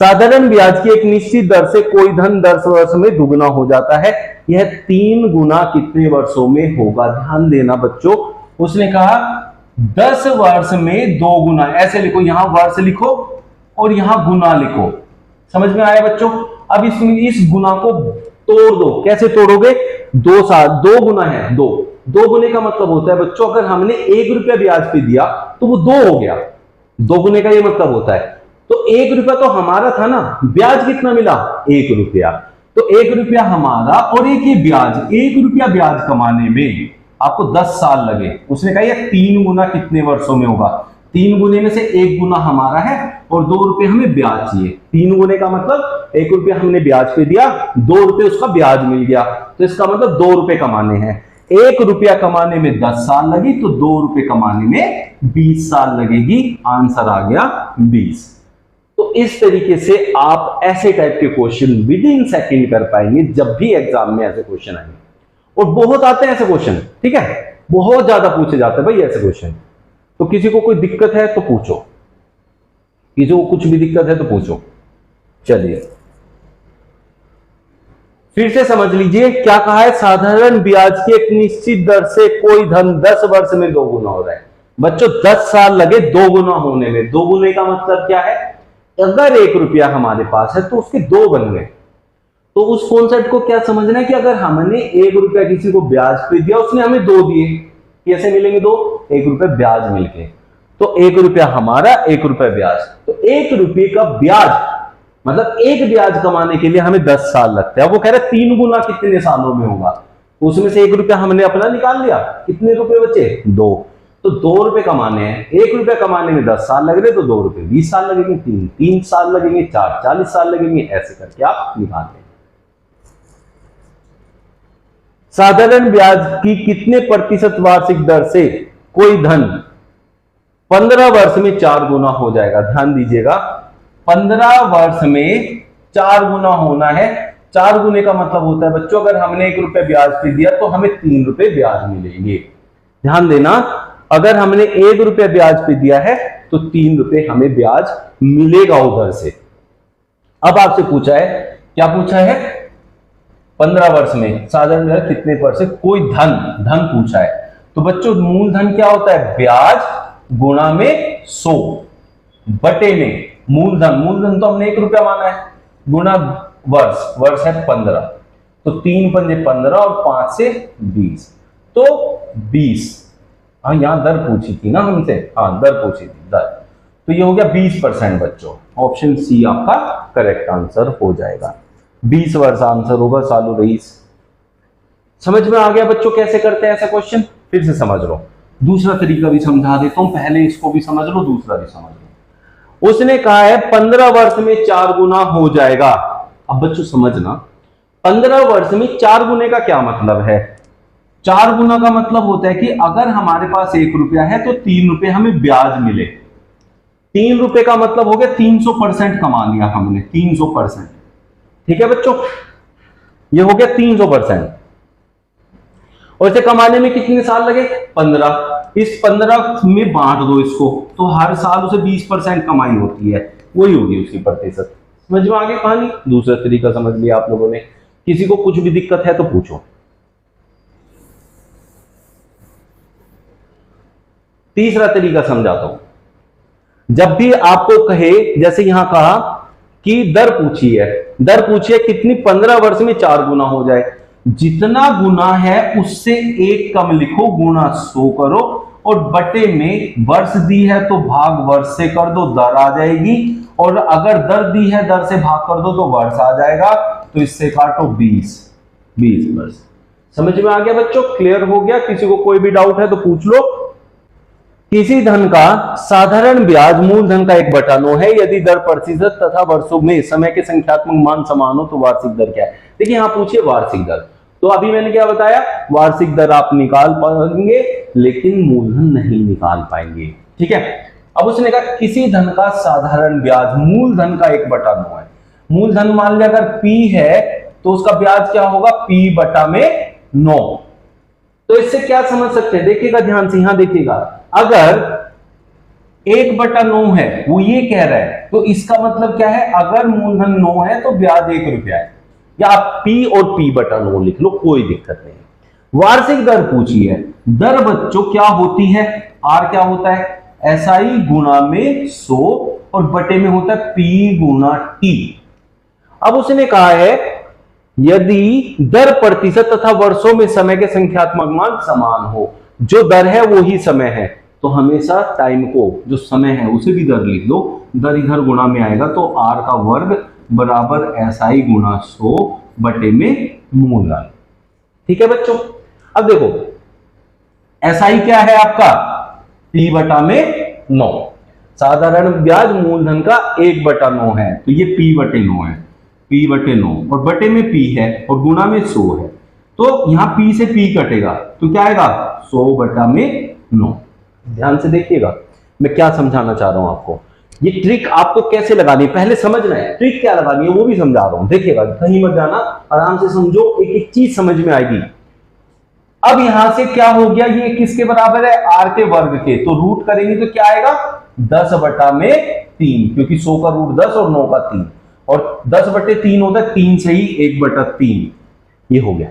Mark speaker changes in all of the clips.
Speaker 1: साधारण ब्याज की एक निश्चित दर से कोई धन 10 वर्ष में दुगना हो जाता है, यह 3 गुना कितने वर्षों में होगा? ध्यान देना बच्चों, उसने कहा 10 वर्ष में 2 गुना, ऐसे लिखो, यहां वर्ष लिखो और यहां गुना लिखो। समझ में आया बच्चों? अब इसमें इस गुना को तोड़ दो। कैसे तोड़ोगे? 2 गुना है 2 गुने का मतलब होता है बच्चों, अगर हमने 1 रुपया ब्याज पे दिया तो वो 2 हो गया। 2 गुने का ये मतलब होता है। तो 1 रुपया तो हमारा था ना, ब्याज कितना मिला? 1 रुपया। तो 1 रुपया हमारा और एक ये ब्याज, 1 रुपया ब्याज कमाने में आपको 10 साल लगे। उसने कहा ये 3 गुना कितने वर्षों में होगा? 3 गुने में से 1 गुना हमारा है और 2 रुपए हमें ब्याज चाहिए। 3 गुने का मतलब 1 रुपया हमने ब्याज पे दिया, 2 रुपए उसका ब्याज मिल गया, तो इसका मतलब 2 रुपए कमाने हैं। 1 रुपया कमाने में 10 साल लगी, तो 2 रुपए कमाने में 20 साल लगेगी। आंसर आ गया 20। तो इस तरीके से आप ऐसे टाइप के क्वेश्चन विद इन सेकेंड कर पाएंगे जब भी एग्जाम में ऐसे क्वेश्चन आएंगे। और बहुत आते हैं ऐसे क्वेश्चन, ठीक है, बहुत ज्यादा पूछे जाते हैं भाई ऐसे क्वेश्चन। तो किसी को कोई दिक्कत है तो पूछो, किसी को कुछ भी दिक्कत है तो पूछो। चलिए फिर से समझ लीजिए क्या कहा है, साधारण ब्याज की एक निश्चित दर से कोई धन 10 वर्ष में 2 गुना हो रहा है। बच्चों 10 साल लगे 2 गुना होने में। 2 गुने का मतलब क्या है? अगर 1 रुपया हमारे पास है तो उसके 2 बन गए। तो उस कॉन्सेप्ट को क्या समझना है कि अगर हमने 1 रुपया किसी को ब्याज पे दिया, उसने हमें 2 दिए, कैसे मिलेंगे 2? 1 रुपया ब्याज मिलके। तो 1 रुपया हमारा, 1 रुपया ब्याज। तो 1 रुपये का ब्याज मतलब एक ब्याज कमाने के लिए हमें 10 साल लगते हैं। वो कह रहे 3 गुना कितने सालों में होगा? उसमें से 1 रुपया हमने अपना निकाल लिया, कितने रुपए बचे? 2। तो 2 रुपए कमाने हैं, 1 रुपया कमाने में 10 साल लग रहे, तो 2 रुपए 20 साल लगेंगे, 3 साल लगेंगे, 4 40 साल लगेंगे, ऐसे करके आप निकाल लें। साधारण ब्याज की कितने प्रतिशत वार्षिक दर से कोई धन 15 वर्ष में 4 गुना हो जाएगा? ध्यान दीजिएगा, 15 वर्ष में 4 गुना होना है। 4 गुने का मतलब होता है बच्चों, अगर हमने 1 रुपया ब्याज पे दिया तो हमें 3 रुपए ब्याज मिलेंगे। ध्यान देना, अगर हमने 1 रुपया ब्याज पे दिया है तो 3 रुपए हमें ब्याज मिलेगा उधर से। अब आपसे पूछा है, क्या पूछा है? 15 वर्ष में साधारण ब्याज कितने परसेंट कोई धन पूछा है। तो बच्चों मूलधन क्या होता है? ब्याज गुणा में 100 बटे में मूलधन तो हमने 1 रुपया माना है, गुणा वर्ष है 15, तो 3 पंजे 15 और 5 से 20, तो 20। हाँ यहां दर पूछी थी ना हमसे, हाँ दर पूछी थी, दर। तो ये हो गया 20% बच्चों। ऑप्शन सी आपका करेक्ट आंसर हो जाएगा। 20 वर्ष आंसर होगा सालू रईस। समझ में आ गया बच्चों कैसे करते हैं ऐसा क्वेश्चन? फिर से समझ लो, दूसरा तरीका भी समझा देता हूं, पहले इसको भी समझ लो, दूसरा भी समझ लो। उसने कहा है 15 वर्ष में 4 गुना हो जाएगा। अब बच्चों समझना, 15 वर्ष में 4 गुने का क्या मतलब है? 4 गुना का मतलब होता है कि अगर हमारे पास 1 रुपया है तो 3 रुपए हमें ब्याज मिले। 3 रुपए का मतलब हो गया 300% कमा लिया हमने, 300%। ठीक है बच्चों, ये हो गया 300%। और इसे कमाने में कितने साल लगे? 15। इस 15 में बांट दो इसको, तो हर साल उसे 20% कमाई होती है, वही होगी उसकी प्रतिशत। समझ में आगे कहानी? दूसरा तरीका समझ लिया आप लोगों ने। किसी को कुछ भी दिक्कत है तो पूछो। तीसरा तरीका समझाता हूं। जब भी आपको कहे, जैसे यहां कहा कि दर पूछी है कितनी? 15 वर्ष में 4 गुना हो जाए। जितना गुना है उससे 1 कम लिखो, गुणा 100 करो, और बटे में वर्ष दी है तो भाग वर्ष से कर दो, दर आ जाएगी। और अगर दर दी है, दर से भाग कर दो तो वर्ष आ जाएगा, तो इससे काटो 20 वर्ष। समझ में आ गया बच्चों? क्लियर हो गया? किसी को कोई भी डाउट है तो पूछ लो। किसी धन का साधारण ब्याज मूलधन का 1/9 है यदि दर प्रतिशत तथा वर्षों में समय के संख्यात्मक मान समान हो तो वार्षिक दर क्या है? देखिए यहां पूछिए वार्षिक दर, तो अभी मैंने क्या बताया, वार्षिक दर आप निकाल पाएंगे लेकिन मूलधन नहीं निकाल पाएंगे। ठीक है, अब उसने कहा किसी धन का साधारण ब्याज मूलधन का 1/9 है। मूलधन मान लिया अगर P है तो उसका ब्याज क्या होगा? P/9। तो इससे क्या समझ सकते हैं? देखिएगा ध्यान से, यहां देखिएगा, अगर 1/9 है, वो ये कह रहा है। तो इसका मतलब क्या है, अगर मूलधन 9 है तो ब्याज 1 रुपया है, या आप P और P/9 लिख लो, कोई दिक्कत नहीं। वार्षिक दर पूछी है। दर बच्चों क्या होती है, R क्या होता है, SI गुणा में 100 और बटे में होता है P गुणा T। अब उसने कहा है यदि दर प्रतिशत तथा वर्षों में समय के संख्यात्मक मान समान हो, जो दर है वो ही समय है, तो हमेशा टाइम को जो समय है उसे भी दर लिख दो, दर इधर गुणा में आएगा तो R का वर्ग बराबर SI गुणा 100 बटे में मूलधन। ठीक है बच्चों। अब देखो SI क्या है आपका, P/9। साधारण ब्याज मूलधन का 1/9 है, तो ये P/9 है, P/9 और बटे में P है और गुणा में 100 है, तो यहां P से P कटेगा तो क्या आएगा 100/9। ध्यान से देखिएगा मैं क्या समझाना चाह रहा हूं आपको, ये ट्रिक आपको कैसे लगानी है पहले समझना है, ट्रिक क्या लगानी है वो भी समझा रहा हूं, देखिएगा कहीं मत जाना, आराम से समझो, एक एक चीज समझ में आएगी। अब यहां से क्या हो गया, ये किसके बराबर है, R के वर्ग के, तो रूट करेंगे तो क्या आएगा 10/3, क्योंकि 100 का रूट 10 और 9 का 3, और 10/3 होता है 3 से ही 1/3, ये हो गया।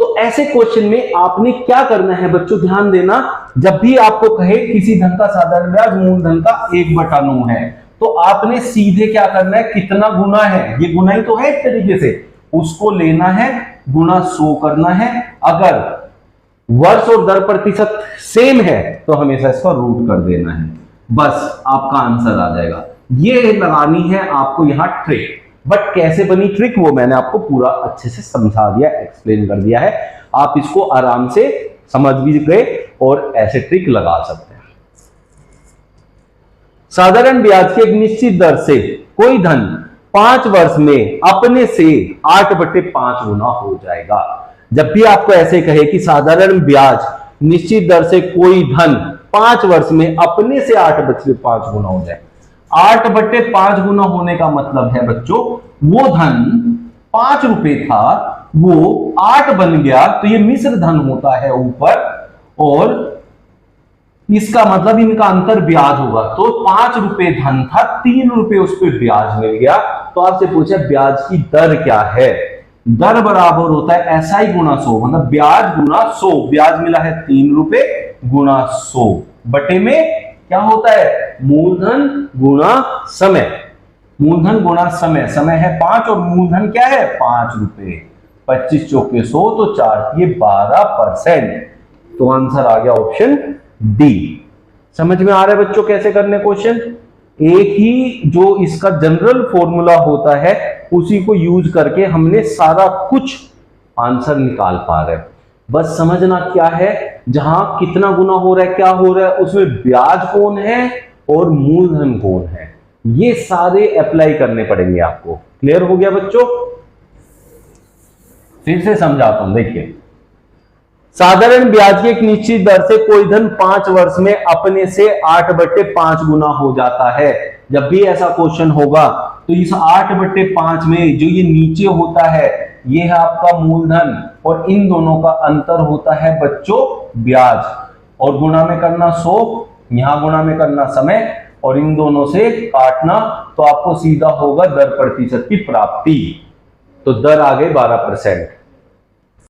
Speaker 1: तो ऐसे क्वेश्चन में आपने क्या करना है बच्चों, ध्यान देना, जब भी आपको कहे किसी धन का साधारण ब्याज मूलधन का 1/9 है, तो आपने सीधे क्या करना है, कितना गुना है, ये गुना ही तो है एक तरीके से, उसको लेना है, गुना 100 करना है। अगर वर्ष और दर प्रतिशत सेम है तो हमेशा इसका रूट कर देना है, बस आपका आंसर आ जाएगा। ये लगानी है आपको यहां ट्रिक, बट कैसे बनी ट्रिक वो मैंने आपको पूरा अच्छे से समझा दिया, एक्सप्लेन कर दिया है, आप इसको आराम से समझ भी गए और ऐसे ट्रिक लगा सकते हैं। साधारण ब्याज की एक निश्चित दर से कोई धन 5 वर्ष में अपने से 8/5 गुना हो जाएगा। जब भी आपको ऐसे कहे कि साधारण ब्याज निश्चित दर से कोई धन 5 वर्ष में अपने से 8/5 गुना हो जाए, 8/5 गुना होने का मतलब है बच्चों, वो धन 5 रुपए था वो 8 बन गया, तो ये मिश्र धन होता है ऊपर, और इसका मतलब इनका अंतर ब्याज होगा। तो 5 रुपए धन था, 3 रुपए उस पर ब्याज मिल गया, तो आपसे पूछा ब्याज की दर क्या है, दर बराबर होता है SI गुणा 100, मतलब ब्याज गुणा 100, ब्याज मिला है 3 रुपए गुणा 100 बटे में क्या होता है मूलधन गुणा समय, मूलधन गुणा समय, समय है 5 और मूलधन क्या है 5 रुपए, 25 चौके 100 तो 4 ये 12%, तो आंसर आ गया ऑप्शन डी। समझ में आ रहा है बच्चों कैसे करने क्वेश्चन, एक ही जो इसका जनरल फॉर्मूला होता है उसी को यूज करके हमने सारा कुछ आंसर निकाल पा रहे हैं। बस समझना क्या है, जहां कितना गुना हो रहा है, क्या हो रहा है, उसमें ब्याज कौन है और मूलधन कौन है, ये सारे अप्लाई करने पड़ेंगे आपको। क्लियर हो गया बच्चों, फिर से समझाता हूं, देखिए साधारण ब्याज की एक निश्चित दर से कोई धन 5 वर्ष में अपने से 8/5 गुना हो जाता है। जब भी ऐसा क्वेश्चन होगा तो इस 8/5 में जो ये नीचे होता है ये है आपका मूलधन, और इन दोनों का अंतर होता है बच्चों ब्याज, और गुणा में करना 100, यहां गुणा में करना समय, और इन दोनों से काटना, तो आपको सीधा होगा दर प्रतिशत की प्राप्ति, तो दर आ गई 12%।